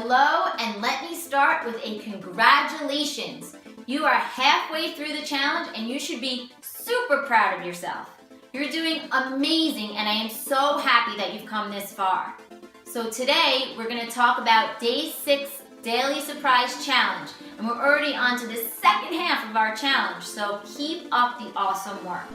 Hello, and let me start with a congratulations. You are halfway through the challenge and you should be super proud of yourself. You're doing amazing and I am so happy that you've come this far. So today we're going to talk about Day 6 Daily Surprise Challenge, and we're already on to the second half of our challenge, so keep up the awesome work.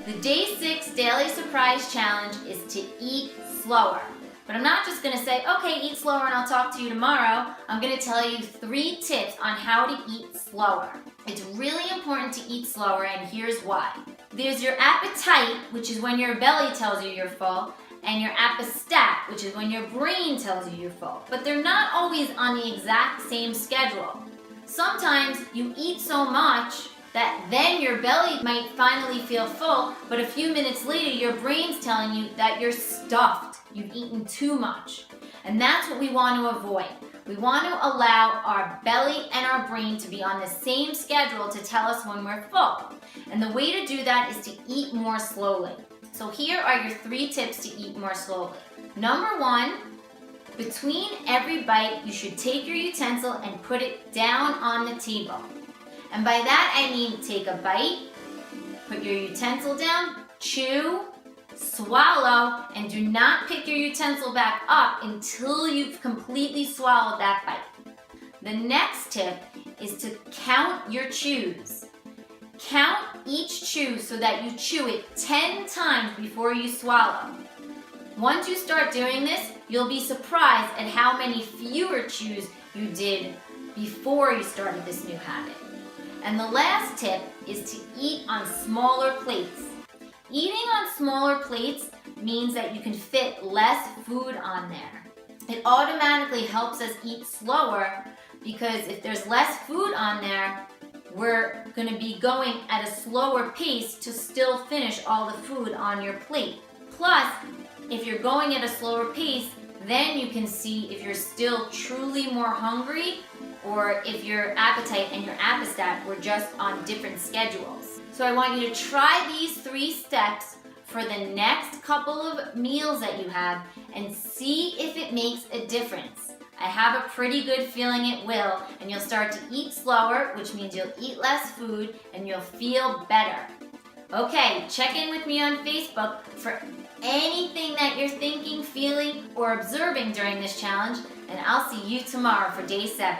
The Day 6 Daily Surprise Challenge is to eat slower. But I'm not just going to say, okay, eat slower and I'll talk to you tomorrow. I'm going to tell you 3 tips on how to eat slower. It's really important to eat slower, and here's why. There's your appetite, which is when your belly tells you you're full, and your appestat, which is when your brain tells you you're full. But they're not always on the exact same schedule. Sometimes you eat so much that then your belly might finally feel full, but a few minutes later your brain's telling you that you're stuffed. You've eaten too much. And that's what we want to avoid. We want to allow our belly and our brain to be on the same schedule to tell us when we're full. And the way to do that is to eat more slowly. So here are your 3 tips to eat more slowly. Number 1, between every bite, you should take your utensil and put it down on the table. And by that I mean take a bite, put your utensil down, chew, swallow, and do not pick your utensil back up until you've completely swallowed that bite. The next tip is to count your chews. Count each chew so that you chew it 10 times before you swallow. Once you start doing this, you'll be surprised at how many fewer chews you did before you started this new habit. And the last tip is to eat on smaller plates. Eating on smaller plates means that you can fit less food on there. It automatically helps us eat slower because if there's less food on there, we're going to be going at a slower pace to still finish all the food on your plate. Plus, if you're going at a slower pace, then you can see if you're still truly more hungry or if your appetite and your appestat were just on different schedules. So I want you to try these 3 steps for the next couple of meals that you have and see if it makes a difference. I have a pretty good feeling it will, and you'll start to eat slower, which means you'll eat less food and you'll feel better. Okay, check in with me on Facebook for anything that you're thinking, feeling, or observing during this challenge, and I'll see you tomorrow for Day 7.